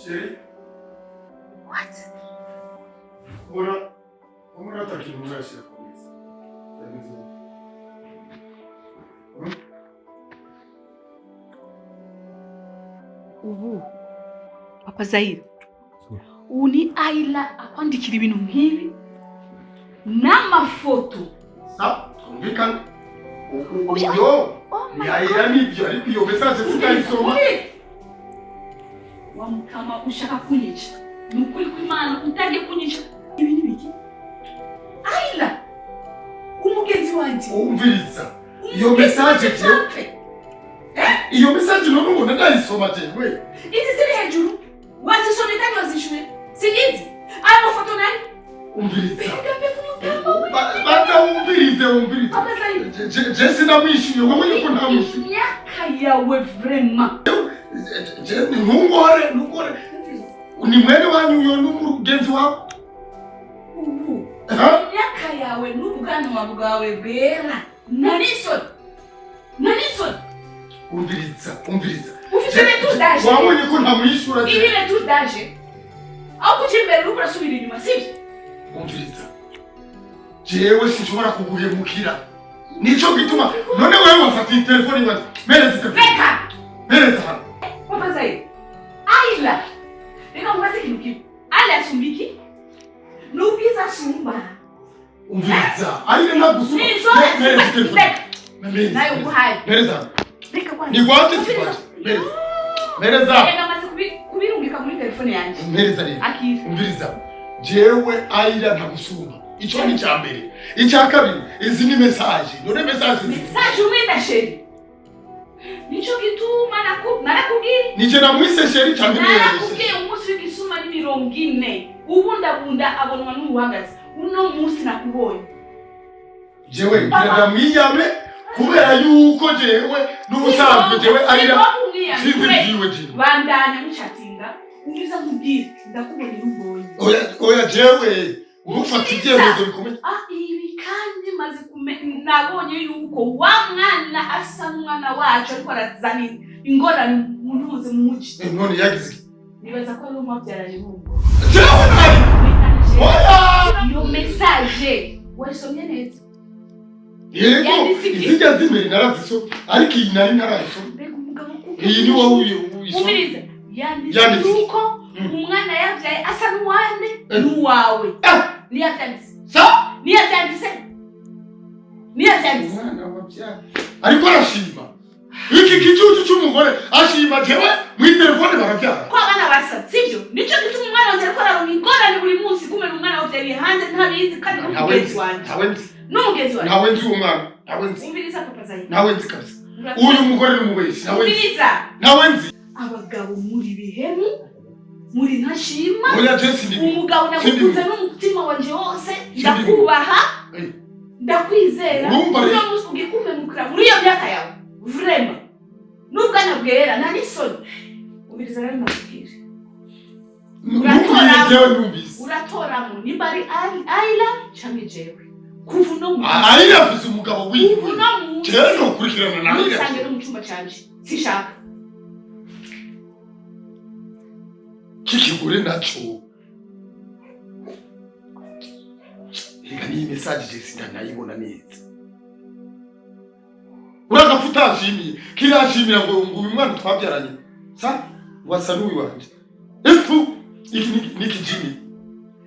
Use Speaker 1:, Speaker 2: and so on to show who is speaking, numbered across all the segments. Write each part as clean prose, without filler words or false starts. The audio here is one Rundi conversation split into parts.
Speaker 1: Chérie.
Speaker 2: What?
Speaker 1: Ora atakimushashira komeza.
Speaker 2: Ubu Papa Zaire. Uni Ayla akwandikira ibintu nkibi n'amafoto.
Speaker 1: Tumvikana. Uyo ni Ayla nibyo ariko iyo message sikayisoma.
Speaker 2: Wa mukama ushaka kunyica. Nukuri kw'Imana utagiye kunyica. Ibi ni biki? Ayla. Umugenzi wanje.
Speaker 1: Umviriza. Iyo message je. Iyo message none ubona ndayisoma jewe.
Speaker 2: Izi ziri hejuru. Wazisome kandi wazishure. Sinizi. Aya mafoto nani?
Speaker 1: Umviriza. Bata umvirize.
Speaker 2: Papa Zaire.
Speaker 1: Je sinamwishuye wowe yuko ntamwishuye.
Speaker 2: Myaka yawe vraiment.
Speaker 1: Je ntungore. Ni mwene wanyu uyo n'umugenzi wawe.
Speaker 2: Ubu. Myaka yawe n'ubwanwa bwawe bwera. Nanisoni.
Speaker 1: Umviriza.
Speaker 2: Ufite retour d'âge.
Speaker 1: Wabonye ko ntamwishura je.
Speaker 2: Ibi retour d'âge. Aho kuja imbere urasubira inyuma sibyo?
Speaker 1: Umviriza. Jewe sinshobora kuguhemukira. Nico gituma none wewe wafata telefone yawe. Mereza telefone.
Speaker 2: Reka.
Speaker 1: Mereza.
Speaker 2: Papa Zaire. Ayla. Reka mubaze ikintu kibi. Ayla asumbiki? N'ubwiza asumba.
Speaker 1: Umviriza. Ayla nagusuma. Mereza telefone.
Speaker 2: Nayo guhaye.
Speaker 1: Mereza.
Speaker 2: Reka kwanza.
Speaker 1: Ni gwate sibaje. Mereza.
Speaker 2: Reka maze kubirungika muri telefone yanjye.
Speaker 1: Mereza rero.
Speaker 2: Akira.
Speaker 1: Umviriza. Jewe Ayla ntagusuma. Ico ni cyambere. Icya kabiri izi ni message. None message.
Speaker 2: Message umwenda sheri. Nico gituma narakubwira.
Speaker 1: Nije namwise sheri cyangwa ni yeye.
Speaker 2: Narakubwiye umunsi w'igisuma ni 40. Ubundabunda abonwa n'ubuhagaze. Uno munsi nakubonye.
Speaker 1: Jewe ndamwiyame kubera yuko jewe n'ubusanzwe jewe Ayla. Sinziwe je.
Speaker 2: Bandanya muchatinga. Uriza kubwira ndakubonye n'ubonye.
Speaker 1: Oya jewe. Ufata ibyemezo bikomeye.
Speaker 2: Ibi kandi maze nabonye yuko wa mwana asa n'umwana wacu ariko arazana ingorane muntuze mu muci.
Speaker 1: None yagize.
Speaker 2: Nibaza ko ari umubyaranye n'ubwo.
Speaker 1: Jewe nayi. Oya!
Speaker 2: Iyo message warisomye neza.
Speaker 1: Yego. Izijya zimeri narazisoma ariko iyi nari narayisoma.
Speaker 2: Mbega umugabo kuko.
Speaker 1: Iyi ni wowe uyisoma.
Speaker 2: Umiriza. Yanditse yuko umwana yabyaye asa n'uwande n'uwawe. Niyabyanditse.
Speaker 1: Umwana wabyaye. Ariko arashima. Iki kijuju cy'umugore ashima jewe mu telefone barabyara.
Speaker 2: Ko abana basa, sibyo? Nico gituma umwana wanje ariko araronka ingorane buri munsi kumera umwana wabyariye hanze ntabizi kandi n'umugenzi wanje. N'umugenzi wanje.
Speaker 1: Ntawe nzi umwana. Ntawe nzi.
Speaker 2: Umviriza Papa Zaire.
Speaker 1: Ntawe nzi kabisa. Uyu mugore n'umubeshi. Ntawe nzi.
Speaker 2: Umviriza.
Speaker 1: Ntawe nzi.
Speaker 2: Abagabo muri bihemu. Muri ntashima.
Speaker 1: Oya Jesse ndi.
Speaker 2: Umugabo nagukunze n'umutima wanje wose ndakubaha. Ndakwizera. Uno munsi ugikumemukira muri iyo myaka yawe. Vrema. Nubwana bwera na nisoni. Umviriza rero nakubwira. Uratoramo nimba ari Ayla cyangwa jewe. Kuva no mu.
Speaker 1: Ayla afise umugabo wiwe.
Speaker 2: Kuva no mu.
Speaker 1: Jewe no kurikirana na Ayla.
Speaker 2: Sange no mu cyumba cyanje. Sishaka.
Speaker 1: Kikigure nacho. Ega ni message Jesse ndanayibona neza. Uragafuta ashimiye. Kirashimira ngo uyu mwana twabyaranye. Sa wasa n'uyu wanje. Efu iki jini.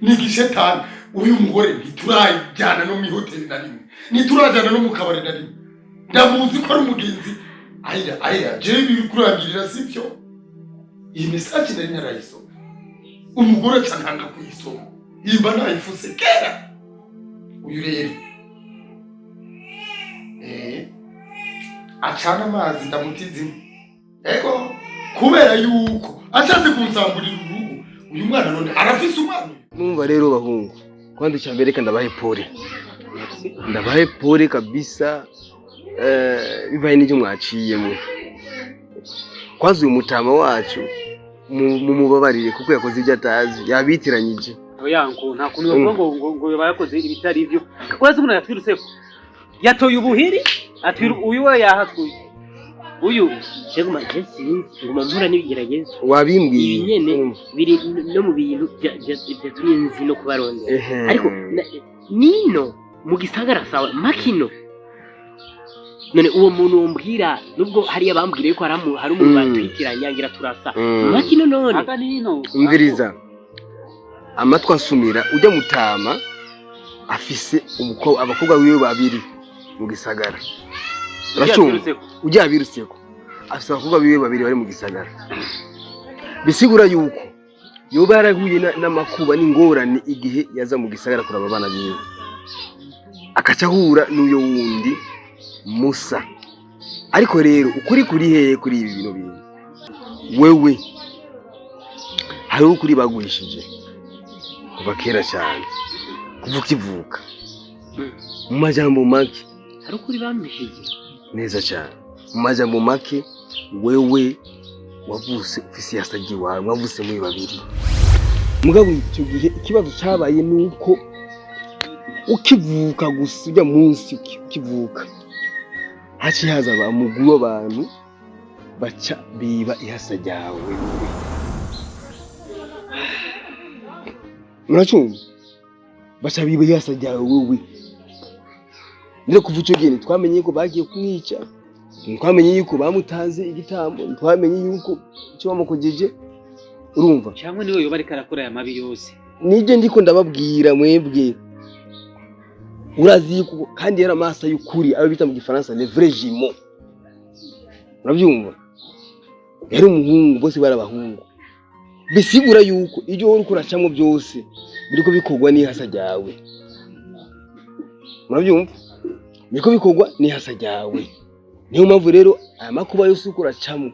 Speaker 1: Niki shetani. Uyu mugore ntiturajyana no mu hotel na rimwe. Ntiturajyana no mu kabari na rimwe. Ndamuzi ko ari umugenzi. Ayla je biri kurangirira sivyo. Iyi message nari narayisoma. Umugore cyanganga kuyisoma. Imba nayifuse kera. Uyu rero. Acana amazi ndamutizi. Ego kubera yuko ashatse kunsambura urugo. Uyu mwana none arafise umwana.
Speaker 3: Numva rero bahungu. Kwandi cyambereka ndabahe pole. Ndabahe pole kabisa. Bibaye n'icyo mwaciyemo. Kwazi uyu mutama wacu mumubabarire kuko yakoze ibyo atazi yabitiranyije.
Speaker 4: Oyanko nta kuntu bavuga ngo yakoze ibitari ibyo. Kwazi umuntu yatwirutse. Yatoye ubuhiri atwiru uyu we yahatwiye. uyu cyangwa Jesse ngoma mpura n'ibigerageza
Speaker 3: wabimbwiye
Speaker 4: nyene biri no mu bintu bya twinzi no kubarondera ariko nino mu gisagara sawa makino none uwo muntu wombwira nubwo hari abambwire ko hari umuntu batwikiranya ngira turasa makino none aka nino
Speaker 3: umviriza amatwa asumira ujya mutama afise abakobwa wiwe babiri mu gisagara uracumva ujya abirutseko afise abakobwa biwe babiri bari mu gisagara bisigura yuko yoba yarahuye n'amakuba n'ingorane igihe yaza mu gisagara kuraba abana biwe akacahura n'uyo wundi Musa ariko rero ukuri kuri hehe kuri ibi bintu wewe hari ukuri bagurishije kuva kera cyane kuva ukivuka mu majambo make
Speaker 4: hari ukuri bambishije
Speaker 3: neza cyane mu majambo make wewe wavuse ufise Ihasa wawe mwavuse muri babiri mugabo icyo gihe ikibazo cyabaye nuko ukivuka gusa ujya munsi ukivuka haci haza abamuguru abantu baca biba Ihasa ryawe muracumva baca biba Ihasa ryawe wewe nire kuva icyo gihe twamenye ko bagiye kumwica twamenye yuko bamutanze igitambo twamenye yuko icyo bamukojeje urumva
Speaker 4: cyangwa niwe yoba ariko arakora aya mabi yose
Speaker 3: nije ndiko ndababwira mwebwe urazi yuko kandi yari amasa y'ukuri abo bita mu gifaransa le vrai jumeau urabyumva yari umuhungu bose barabahungu bisigura yuko ibyo wari kuracamo byose biriko bikogwa n'Ihasa ryawe urabyumva biriko bikogwa n'Ihasa ryawe niyo mpamvu rero aya makuba yose ukuracamo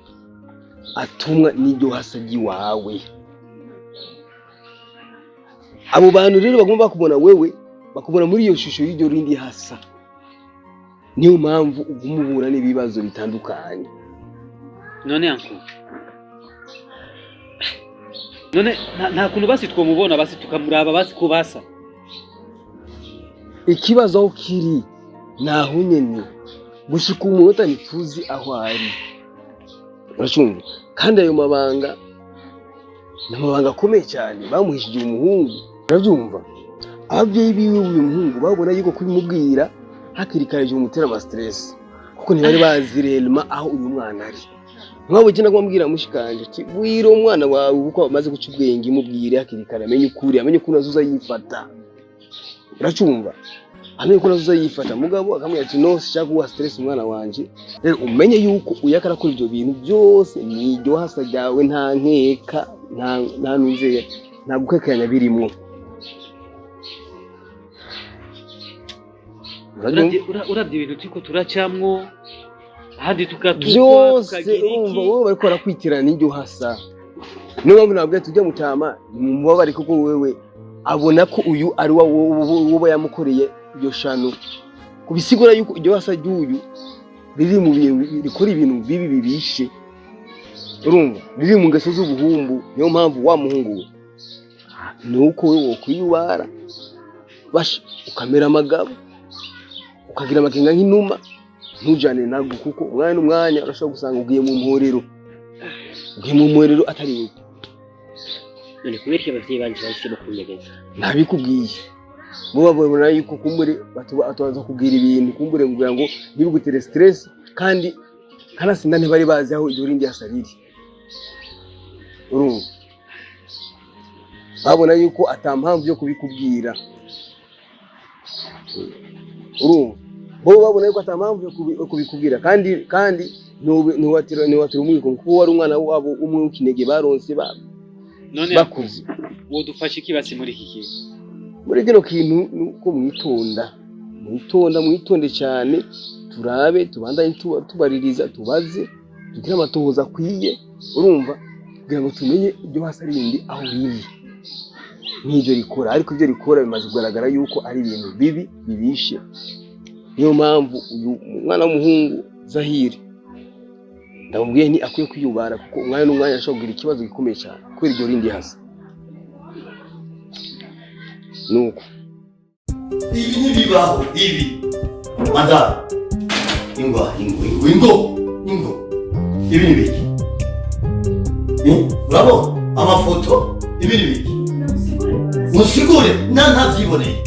Speaker 3: atumwa n'iryo Ihasa ryiwawe abo bantu rero bagomba kubona wewe bakubona muri iyo shusho y'iryo rindi Ihasa niyo mpamvu ugumubura n'ibibazo bitandukanye
Speaker 4: none anko none nta kuntu basi twomubona basi tukamuraba basi ko basa
Speaker 3: ikibazo aho kiri naho nyene gushika umunota ntituzi aho ari uracumva kandi ayo mabanga n'amabanga akomeye cyane bamuhishije umuhungu urabyumva ababyeyi biwe uyu muhungu babona yuko kubimubwira hakiri kare je umutera ama stress kuko ntibari bazi relma aho uyu mwana ari mwabo cyenda kumubwira mushikanje ati bwira umwana wawe uko amaze guca ubwenge mubwire hakiri kare amenye ukuri amenye ko nazuza yifata uracumva amenye ko nazuza yifata mugabo akamubwira ati no shaka kuwa stress umwana wanje rero umenye yuko uyakara kuri ibyo bintu byose ni iryo Ihasa ryawe nta nkeka nta nuzeye nta gukekanya birimo
Speaker 4: urabye ibintu turiko turacamwo ahandi tukatuka
Speaker 3: byose urumva wowe bariko barakwitirana n'iryo Ihasa niyo mpamvu nabwiye tujya mutama mubabare kuko wewe abona ko uyu ari wowe yamukoreye iryo shano kubisigura yuko iryo Ihasa ry'uyu riri mu bintu rikora ibintu bibi bibishe urumva riri mu ngeso z'ubuhumbu niyo mpamvu wa muhungu nuko wewe wokwiyubara basha ukamera amagabo ukagira amakenga nk'inuma ntujane nabwo kuko umwanya n'umwanya urashobora gusanga ugiye mu mporero atari wewe
Speaker 4: none kubera abavyeyi banje bahisemo kunyegeza
Speaker 3: ntabikubwiye bo babona yuko kumbure batubaza kubwira ibintu kumbure kugira ngo ntibigutere stress kandi kanasinda ntibari bazi aho iryo rindi Ihasa riri urumva babona yuko atampamvu yo kubikubwira urumva bo babona yuko atampamvu yo kubikubwira kandi ntiwatira umwiko kuko wari umwana wabo umwe w'ikinege baronse
Speaker 4: none
Speaker 3: bakuze
Speaker 4: wo dufashe ikibasi muri iki kintu
Speaker 3: muri kino kintu nuko mwitonde cyane turabe tubandanye tubaririza tubaze tugira amatohoza akwiye urumva kugira ngo tumenye ibyo Ihasa rindi aho biri n'ibyo rikora ariko ibyo rikora bimaze kugaragara yuko ari ibintu bibi bibishe niyo mpamvu uyu mwana w'umuhungu Zahiri ndamubwiye ni akwiye kwiyubara kuko umwanya n'umwanya ashobora kugira ikibazo gikomeye cyane kubera iryo rindi Ihasa nuko
Speaker 5: ibi ntibibaho ibi manda ingo
Speaker 6: ibi ni biki urabona amafoto ibi ni biki musigure ntavyiboneye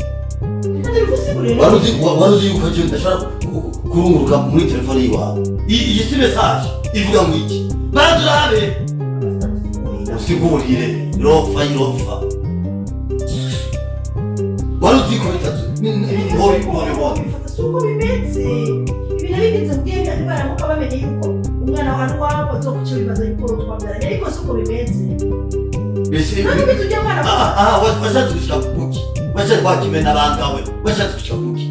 Speaker 6: waruzi yuko je ndashobora kurunguruka muri telefone yiwawe iyi si message ivuga ngo iki baraturabe usigurire rofa waruzi ko bitatu
Speaker 7: suko bimeze ibintu bigeze ubwenge ari baramuka bamenye yuko umwana wabo zo kucyo bibaza yuko twabyaranye ariko suko bimeze
Speaker 6: bese
Speaker 7: ntabwo tujya mwana
Speaker 6: washatse gushika kuki washatse kwakimena bangawe washatse gushika kuki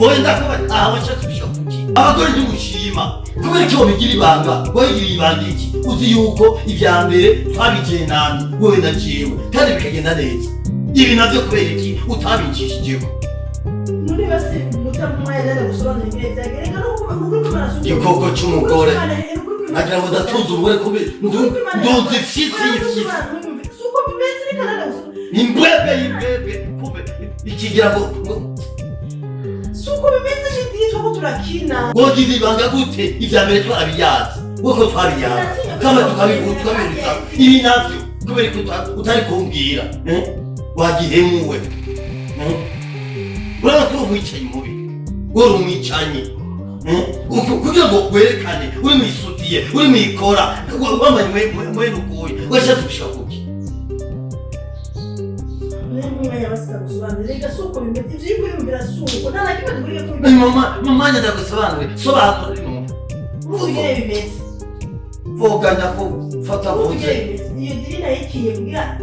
Speaker 6: oye ndakaba washatse gushika kuki abagore n'ugushima kubera icyo bigira ibanga wayigira ibanga iki uzi yuko ivya mbere twabigiye nani wowe ndaciwe kandi bikagenda neza ibi navyo kubera iki utabincishijeho
Speaker 7: nuri base mutamwa yari gusobanura ibintu byagereka no kumara
Speaker 6: igikoko c'umugore nagira ngo ndatuze umugore kubera nduzi fisi
Speaker 7: suko bimeze rikana
Speaker 6: imbwebwe kube ikigira ngo
Speaker 7: suko bimeze shindishwa ko turakina
Speaker 6: wogize ibanga gute ivya mbere twarabiyazi woko twarabiyazi kama tukabibutsa ibi navyo kubera ko utari kumbwira wagihemuwe urabona ko umwicanyi mubi uri umwicanyi kugira ngo werekane uri mw'isutiye uri mw'ikora wambaye mwene uguye washatse gushika kuki mama ndagusobanure sobanura voganya ko fata vuze
Speaker 7: iyo diri nayikiye kugira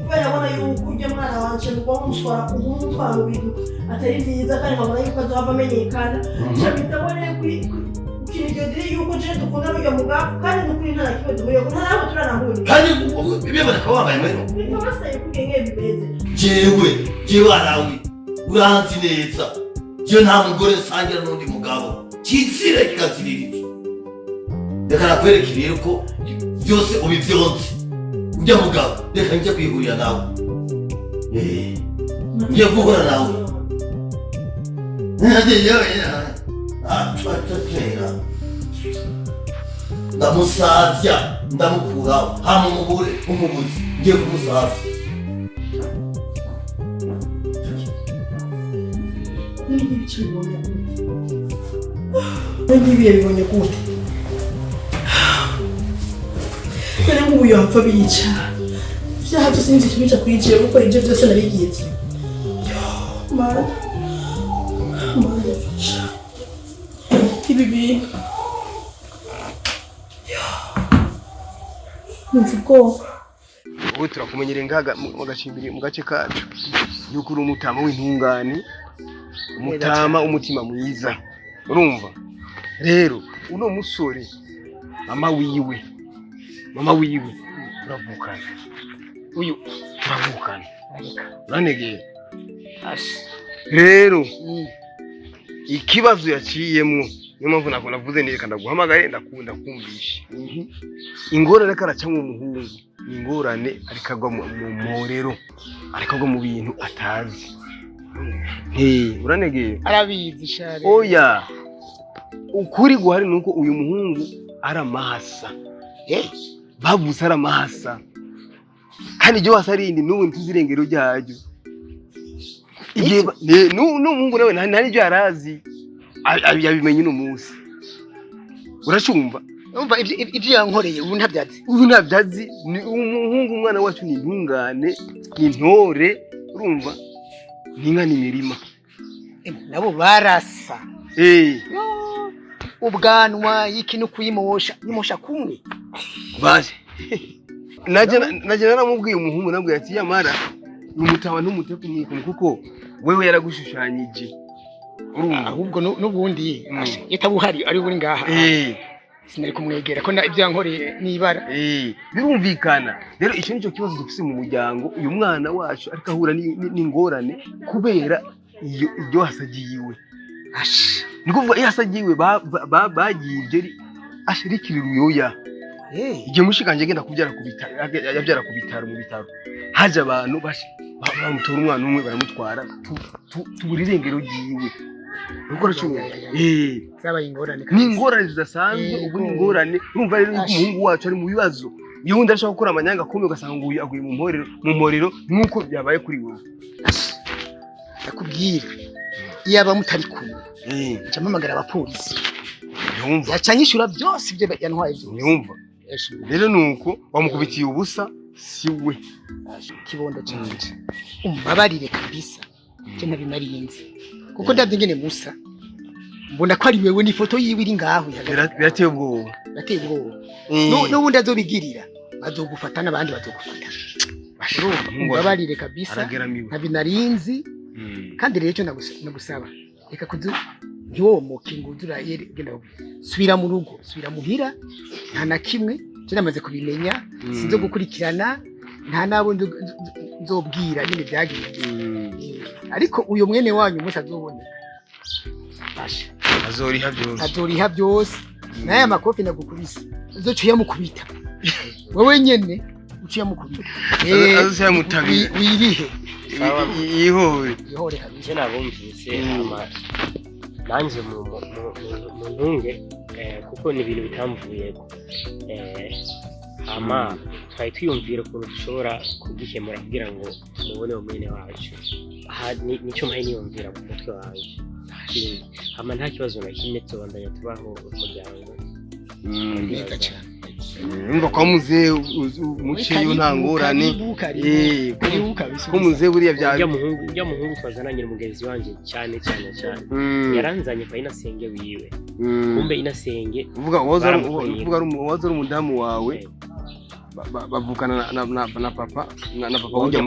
Speaker 7: kubera abona yuko ujya mwana wanje ngo muswara kumutwara mu bintu atari byiza kandi nkabona yuko azohava amenyekana cyabitabone ukina iyo diri yuko je dukunda n'ujya mugabo kandi n'ukuri nta nakimwe duhuye ko nta nabo turanahura
Speaker 6: kandi biboneka wambaye mwene
Speaker 7: niba basaye kubwenge bimeze
Speaker 6: jewe arawi uranzi neza jewe nta mugore nsangira n'undi mugabo kitsire kikazirira reka nakwereka rero ko byose ubivyonze ujya mugabo reka njye kwihurira nawe njye guhura nawe ndamusavya ndamukuraho hama umugore umubuzi ngiye kumusavya
Speaker 7: n'ibiye bibonye gute kare nk'ubu yapfa bica byaha byose n'ibyo kibica kwigira gukora ibyo byose nabigize mana yafasha ibi bintu numva ubwoba
Speaker 3: ubu turakumenyera ngaga mu gace kacu yuko uri umutama w'intungane umutama umutima mwiza urumva rero uno musore mama wiwe uravukana uyu uravukana uranegera rero ikibazo yaciyemwo niyo mpamvu navuze neza ndaguhamagaye ndakunda kumvisha ingorane ariko aracamwa umuhungu ni ingorane ariko agwa mu mporero ariko agwa mu bintu atazi uranegera
Speaker 1: arabizi shari
Speaker 3: oya ukuri guhari nuko uyu muhungu ari amahasa bavuze ari amahasa kandi ibyo wasa arindi n'ubu ntuzirengero ryayo n'umuhungu nawe nta n'ibyo yarazi yabimenye uno munsi uracumva
Speaker 1: umva ibyo yankoreye ubu
Speaker 3: ntabyazi ni umuhungu umwana wacu ni intungane ni intore urumva n'inka n'imirima
Speaker 1: nabo barasa ubwanwa y'iki no kuyimosha kumwe
Speaker 3: baje naje naramubwiye umuhungu nabwiye ati yamara umutaba n'umuteku mwiko kuko wewe yaragushushanyije urumva
Speaker 1: ahubwo n'ubundi yatabuhari ari buri ngaha sinari kumwegera ko ibyo yankoreye nibara
Speaker 3: birumvikana rero icyo nicyo kibazo dufise mu muryango uyu mwana wacu ariko ahura n'ingorane kubera iyo hasagiyiwe ni kuvuga iyo hasagiyiwe bagiye ibyo ashirikira uruyoya igihe mushikanje agenda yabyara ku bitaro mu bitaro haje abantu bamutora umwana umwe baramutwara tubura irengero ryiwe gukora cy'umuntu
Speaker 8: zabaye ingorane
Speaker 3: ni ingorane zidasanzwe ubu ni ingorane urumva rero umuhungu wacu ari mu bibazo iyo wundi arashaka gukora amanyanga akomeye ugasanga ngo aguye mu mporero nk'uko byabaye kuri wowe
Speaker 8: nakubwira iyo aba mutari kumwe nca mpamagara abapolisi
Speaker 3: yumva
Speaker 8: yaca nyishura byose ibyo yantwaye byose
Speaker 3: yumva rero nuko wamukubitiye ubusa si we
Speaker 8: kibondo canje umbabarire kabisa cyo ntabinarinze kuko ndavye ngene musa mbona ko ari wewe n'ifoto yiwe iri ngaho
Speaker 3: birateye ubwoba
Speaker 8: n'ubundi azobigirira bazogufata n'abandi bazogufata umbabarire kabisa ntabinarinzi kandi rero cyo nagusaba reka ntiwomoke ngo udurayere genda subira mu rugo subira muhira nta na kimwe cyo namaze kubimenya sinzo gukurikirana nta nabo nzobwira nyine byagiye ariko uyo mwene wanyu mutazoboneka basha azoriha byose naye amakofi nagukubise uzocuye mukubita wowe nyene uciye mukubita
Speaker 3: azoya mutabi
Speaker 8: wirihe
Speaker 3: ihore
Speaker 4: kabije nabumvise nanje mu ntunge kuko ni ibintu bitamvuyeko ama twari twiyumvira ukuntu dushobora kugikemura kugira ngo mubone umwene wacu aha nicyo mpaye niyumvira ku mutwe wanjye ama nta kibazo na kimwe tubandanya tubaho umuryango
Speaker 8: neza cyane
Speaker 3: umva kwa muze umuciye nta ngorane ko muze buriya
Speaker 4: bya muhungu twazananye umugenzi wanje cyane yaranzanye kwa inasenge wiwe kumbe inasenge
Speaker 3: uvuga waza ari umudamu wawe bavukana na papa ujya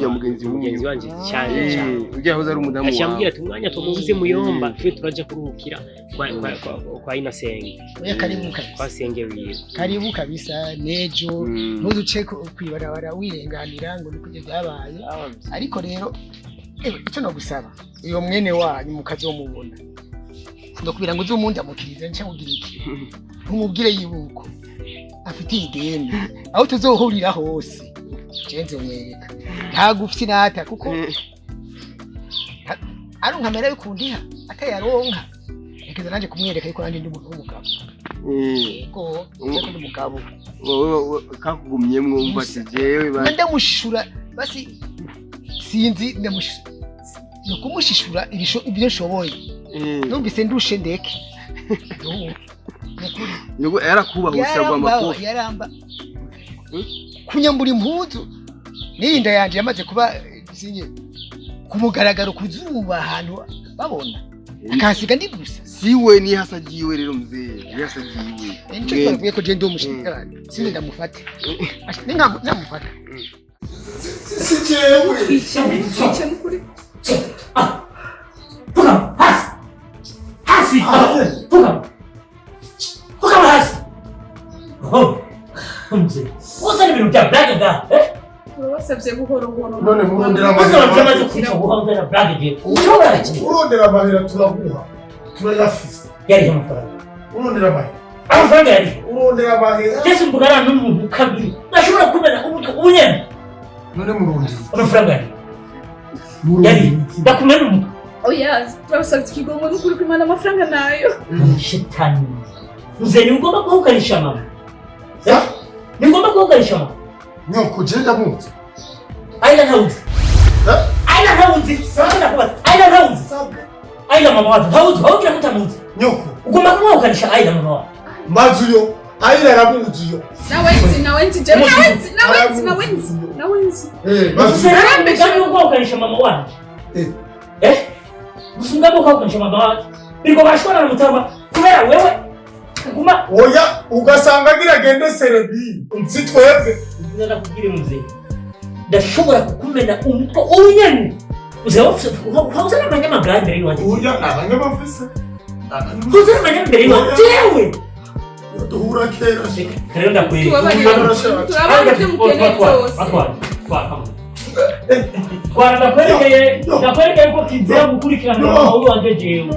Speaker 3: mugenzi
Speaker 4: wanje cyane
Speaker 3: ujya hoza ari umudamu wawe
Speaker 4: ashambira tumwanya tumubuze muyomba twe turaje kuruhukira kwa inasenge kwa senge wiwe
Speaker 8: karibu kabisa nejo ntuzuce kwibarabara wirenganira ngo nikuje byabaye ariko rero icyo no gusaba iyo mwene wanyu mukazomubona ndokubira ngo uzumunde amukirize nce mugira iki ntumubwire yuko afitiye ideni aho tuzohurira hose cenze mwereka ntagufite nata kuko aronka mera bikundiha atayaronka ekeza nanje kumwereka yuko nandi ndi umuntu w'umugabo yego ndi umugabo
Speaker 3: wowe kakugumye mwumva ati jewe
Speaker 8: ndamushishura basi sinzi ndamushishura nukumushishura ibyo nshoboye numvise ndushe ndeke
Speaker 3: Nugo yarakubahusa kwa makofi
Speaker 8: yaramba kunyambura impuzu n'inda yanje yamaze kuba sinye kumugaragaro kuzuba ahantu babona akasiga ndi gusa
Speaker 3: siwe ni Ihasa jiwe rero mzee Ihasa jiwe
Speaker 8: nico twavuye ko je ndo mushikana sinye ndamufata namufata
Speaker 1: sijewe
Speaker 2: Twice mukuri
Speaker 6: Fuka hasi fuka hasi mzee wazana ibintu bya blague da
Speaker 2: urabasabye buhoro
Speaker 1: none murondera amahera turaguha turayafise
Speaker 6: yari amafaranga
Speaker 1: urondera amahera
Speaker 6: amafaranga yari
Speaker 1: urondera amahera
Speaker 6: Yesu mbugana n'umuntu kabiri nashobora kumena ubunyene
Speaker 1: none murondera
Speaker 6: amafaranga yari ndakumena umuntu
Speaker 2: oya turabasabye ikigongo n'ukuri kw'Imana amafaranga nayo
Speaker 6: shetani mzee ni ugomba kuhukanisha mama ni ugomba kuhukanisha mama
Speaker 1: nyoko je ndamuzi
Speaker 6: aina ntawuzi aina mama watu hawugira kutamuzi
Speaker 1: nyoko
Speaker 6: ugomba kumuhukanisha aina mama watu
Speaker 1: mazuyo aina aramuziyo
Speaker 2: nawenzi
Speaker 6: Musungambo kuhukanisha mama wanje Musungambo kuhukanisha mama wanje biriko bashwana na mutama kubera wewe kuguma
Speaker 1: oya ugasanga agira gende serebi nsitwebwe
Speaker 6: ndenda kubwire muzee ndashobora kukumena umutwe unyene uzana amanyama bwa mbere iwanje
Speaker 1: oya abanyamafise
Speaker 6: uzana amanyama mbere iwanje jewe
Speaker 1: duhura kera
Speaker 6: kare ndakwiri
Speaker 2: turabana ibyo mukeneye byose
Speaker 6: twara ndakwerekeye ko kizera gukurikirana mama wanje jewe